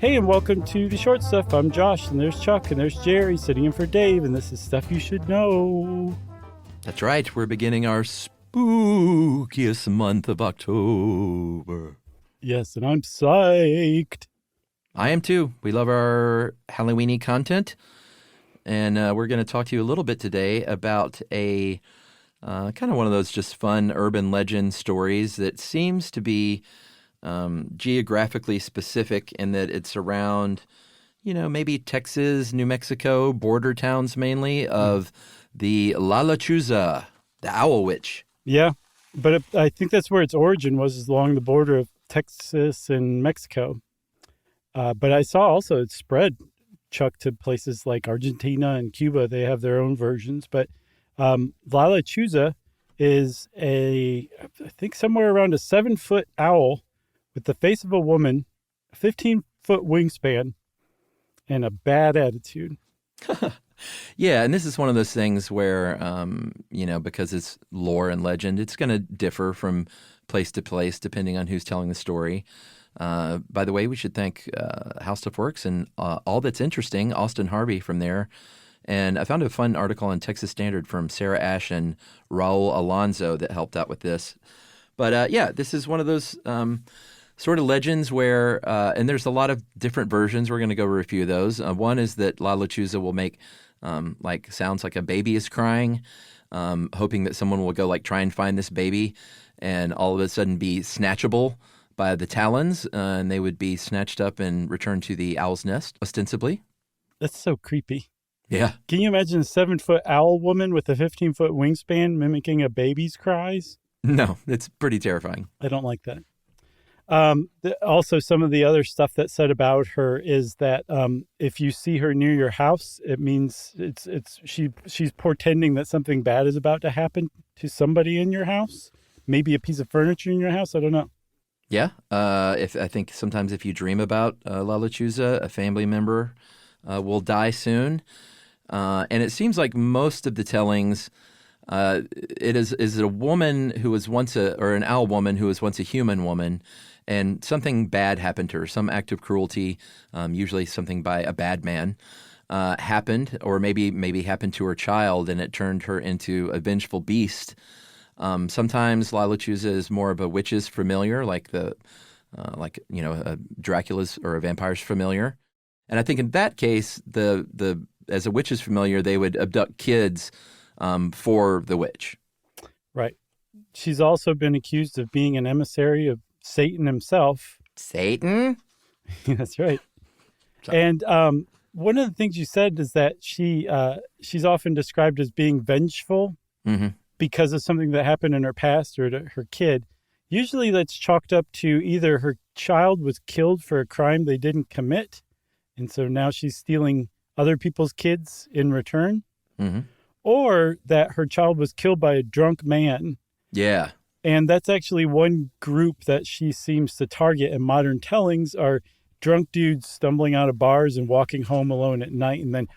Hey, and welcome to The Short Stuff. I'm Josh, and there's Chuck, and there's Jerry sitting in for Dave, and this is Stuff You Should Know. That's right. We're beginning our spookiest month of October. Yes, and I'm psyched. I am too. We love our Halloween-y content, and we're going to talk to you a little bit today about a kind of one of those just fun urban legend stories that seems to be geographically specific in that it's around, maybe Texas, New Mexico, border towns mainly, of the Lechuza, the Owl Witch. Yeah, but I think that's where its origin was along the border of Texas and Mexico. But I saw also it spread, Chuck, to places like Argentina and Cuba. They have their own versions. But Lechuza is I think somewhere around a 7-foot owl with the face of a woman, a 15-foot wingspan, and a bad attitude. Yeah, and this is one of those things where, because it's lore and legend, it's going to differ from place to place depending on who's telling the story. By the way, we should thank How Stuff Works and All That's Interesting, Austin Harvey from there. And I found a fun article on Texas Standard from Sarah Ash and Raul Alonso that helped out with this. But this is one of those sort of legends where, and there's a lot of different versions. We're going to go over a few of those. One is that Lechuza will make sounds like a baby is crying, hoping that someone will go try and find this baby and all of a sudden be snatchable by the talons, and they would be snatched up and returned to the owl's nest, ostensibly. That's so creepy. Yeah. Can you imagine a 7-foot owl woman with a 15-foot wingspan mimicking a baby's cries? No, it's pretty terrifying. I don't like that. Also, some of the other stuff that's said about her is that if you see her near your house, it means she's portending that something bad is about to happen to somebody in your house. Maybe a piece of furniture in your house. I don't know. Yeah. I think sometimes if you dream about Lechuza, a family member will die soon. And it seems like most of the tellings, it is a woman who was once an owl woman who was once a human woman, and something bad happened to her, some act of cruelty, usually something by a bad man, happened, or maybe happened to her child, and it turned her into a vengeful beast. Sometimes Lechuza is more of a witch's familiar, like a Dracula's or a vampire's familiar. And I think in that case, as a witch's familiar, they would abduct kids for the witch. Right. She's also been accused of being an emissary of Satan himself. Satan? That's right. Sorry. And one of the things you said is that she's often described as being vengeful because of something that happened in her past or to her kid. Usually that's chalked up to either her child was killed for a crime they didn't commit, and so now she's stealing other people's kids in return, or that her child was killed by a drunk man. Yeah. And that's actually one group that she seems to target in modern tellings are drunk dudes stumbling out of bars and walking home alone at night, and then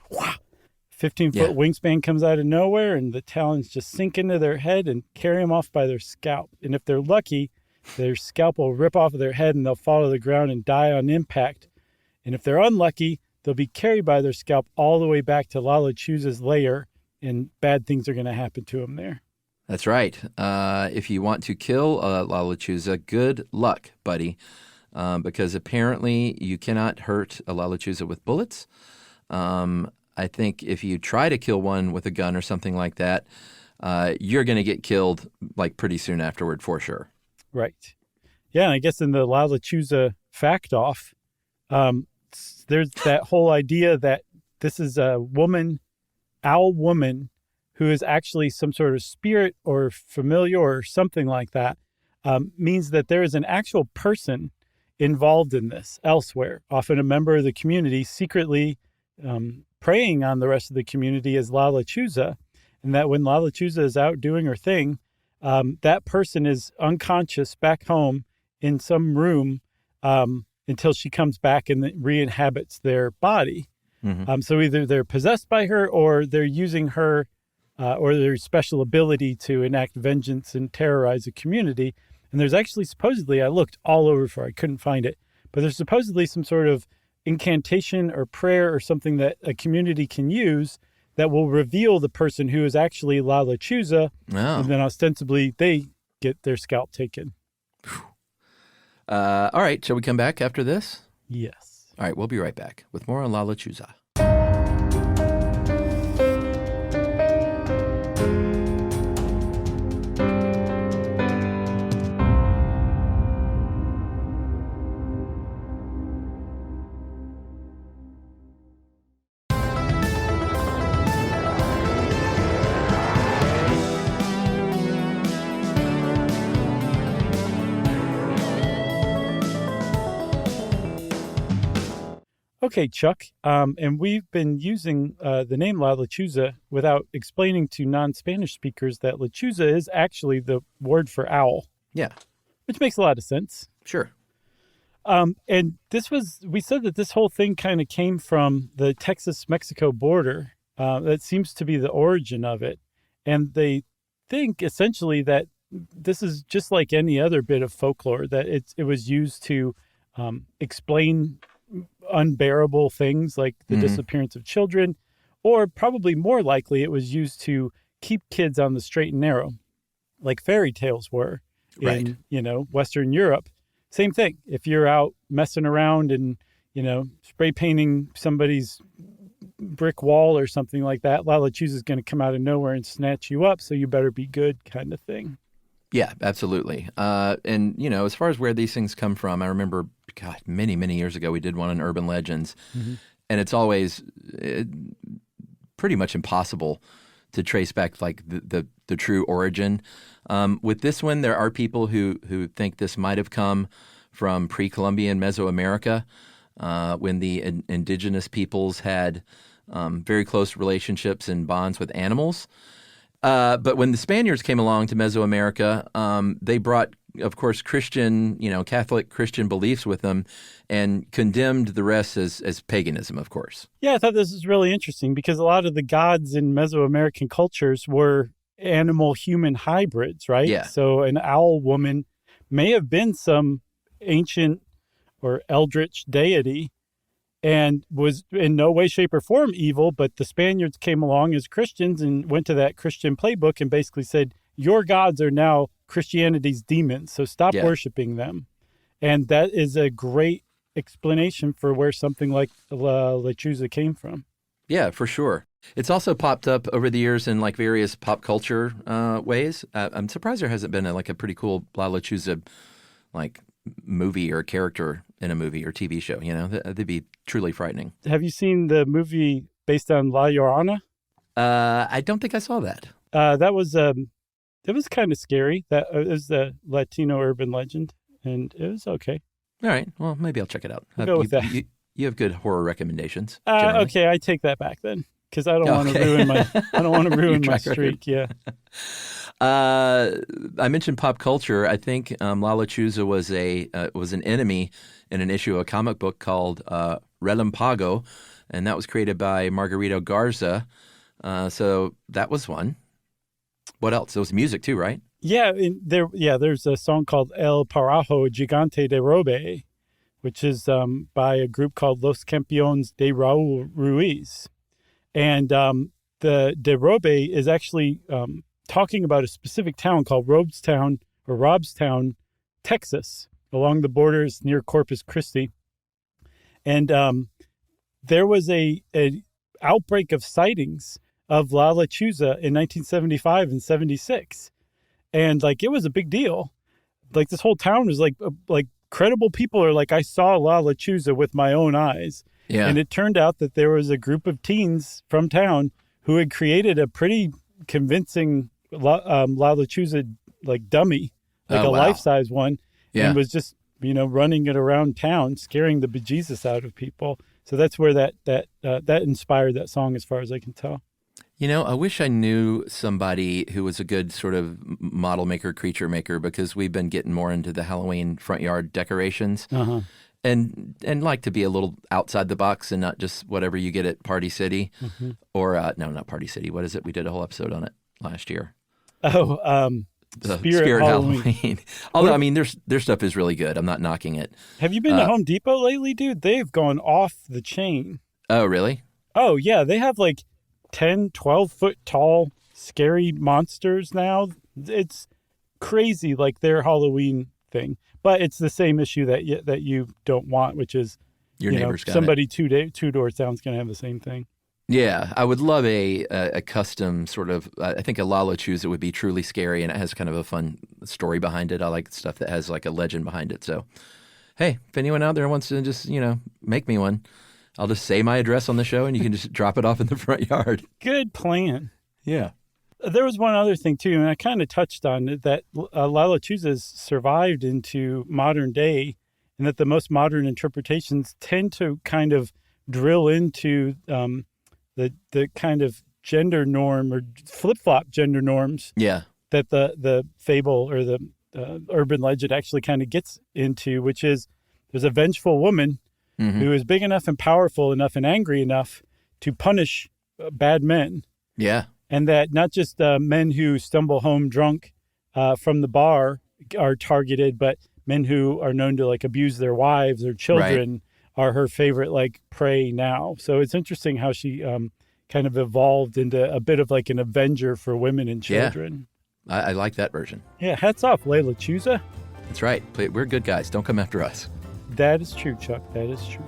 15-foot wingspan comes out of nowhere, and the talons just sink into their head and carry them off by their scalp. And if they're lucky, their scalp will rip off of their head and they'll fall to the ground and die on impact. And if they're unlucky, they'll be carried by their scalp all the way back to Lechuza's lair, and bad things are going to happen to them there. That's right. If you want to kill Lechuza, good luck, buddy, because apparently you cannot hurt a Lechuza with bullets. I think if you try to kill one with a gun or something like that, you're going to get killed pretty soon afterward for sure. Right. Yeah, and I guess in the Lechuza fact off, there's that whole idea that this is a owl woman, who is actually some sort of spirit or familiar or something like that, means that there is an actual person involved in this elsewhere, often a member of the community secretly preying on the rest of the community as Lechuza, and that when Lechuza is out doing her thing, that person is unconscious back home in some room until she comes back and re-inhabits their body. So either they're possessed by her or they're using her or their special ability to enact vengeance and terrorize a community. And there's actually supposedly, I looked all over for it, I couldn't find it, but there's supposedly some sort of incantation or prayer or something that a community can use that will reveal the person who is actually La Lechuza, and then ostensibly they get their scalp taken. All right, shall we come back after this? Yes. All right, we'll be right back with more on La Lechuza. Okay, Chuck, and we've been using the name La Lechuza without explaining to non-Spanish speakers that Lechuza is actually the word for owl. Yeah. Which makes a lot of sense. Sure. And we said that this whole thing kind of came from the Texas-Mexico border. That seems to be the origin of it. And they think essentially that this is just like any other bit of folklore, that it was used to explain unbearable things like the disappearance of children, or probably more likely it was used to keep kids on the straight and narrow, like fairy tales were in, Western Europe. Same thing. If you're out messing around and, spray painting somebody's brick wall or something like that, La Lechuza is going to come out of nowhere and snatch you up, so you better be good, kind of thing. Yeah, absolutely. And, as far as where these things come from, I remember, many, many years ago, we did one on urban legends. Mm-hmm. And it's always pretty much impossible to trace back like the true origin. With this one, there are people who think this might have come from pre-Columbian Mesoamerica, when the indigenous peoples had very close relationships and bonds with animals. But when the Spaniards came along to Mesoamerica, they brought, of course, Christian, Catholic Christian beliefs with them and condemned the rest as paganism, of course. Yeah, I thought this was really interesting because a lot of the gods in Mesoamerican cultures were animal-human hybrids, right? Yeah. So an owl woman may have been some ancient or eldritch deity and was in no way, shape, or form evil, but the Spaniards came along as Christians and went to that Christian playbook and basically said, your gods are now Christianity's demons, so stop worshiping them. And that is a great explanation for where something like La Lechuza came from. Yeah, for sure. It's also popped up over the years in like various pop culture ways. I'm surprised there hasn't been a pretty cool La Lechuza like movie or character in a movie or TV show. That'd be truly frightening. Have you seen the movie based on La Llorona? I don't think I saw that. That was it was kind of scary. That is the Latino urban legend, and it was okay. All right. Well, maybe I'll check it out. I'll go with that. You have good horror recommendations. Okay, I take that back then because I don't want to ruin my my streak. Yeah. I mentioned pop culture. I think La Lechuza was an enemy in an issue of a comic book called Relampago, and that was created by Margarito Garza. So that was one. What else? There was music too, right? Yeah, there's a song called El Parajo Gigante de Robe, which is by a group called Los Campeones de Raúl Ruiz. And the de Robe is actually talking about a specific town called Robstown, Texas, along the borders near Corpus Christi. And there was a outbreak of sightings of La Lechuza in 1975 and 76. And it was a big deal. This whole town was like credible people are like, I saw La Lechuza with my own eyes. Yeah. And it turned out that there was a group of teens from town who had created a pretty convincing La Lechuza dummy, a life-size one, and was just running it around town, scaring the bejesus out of people. So that's where that inspired that song, as far as I can tell. I wish I knew somebody who was a good sort of model maker, creature maker, because we've been getting more into the Halloween front yard decorations. Uh-huh. And like to be a little outside the box and not just whatever you get at Party City, or no, not Party City. What is it? We did a whole episode on it last year. Oh, Spirit Halloween. Although, I mean, their stuff is really good. I'm not knocking it. Have you been to Home Depot lately, dude? They've gone off the chain. Oh, really? Oh, yeah. They have like 10, 12-foot tall scary monsters now. It's crazy, like their Halloween thing. But it's the same issue that you don't want, which is your neighbor's got somebody two doors down is going to have the same thing. Yeah, I would love a custom sort of. I think a Lechuza would be truly scary, and it has kind of a fun story behind it. I like stuff that has like a legend behind it. So, hey, if anyone out there wants to just make me one, I'll just say my address on the show, and you can just drop it off in the front yard. Good plan. Yeah. There was one other thing too, and I kind of touched on it, that Lechuzas survived into modern day, and that the most modern interpretations tend to kind of drill into the kind of gender norm or flip-flop gender norms. Yeah. That the fable or the urban legend actually kind of gets into, which is there's a vengeful woman who is big enough and powerful enough and angry enough to punish bad men. Yeah. And that not just men who stumble home drunk from the bar are targeted, but men who are known to like abuse their wives or children are her favorite like prey now. So it's interesting how she kind of evolved into a bit of like an avenger for women and children. Yeah. I like that version. Yeah, hats off, Lechuza. That's right. We're good guys. Don't come after us. That is true, Chuck. That is true.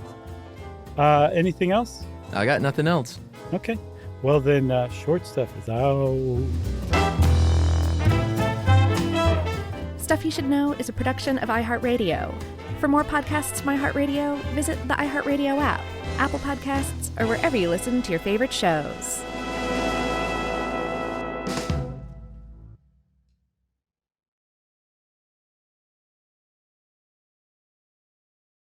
Anything else? I got nothing else. Okay. Well, then, short stuff is out. Stuff You Should Know is a production of iHeartRadio. For more podcasts from iHeartRadio, visit the iHeartRadio app, Apple Podcasts, or wherever you listen to your favorite shows.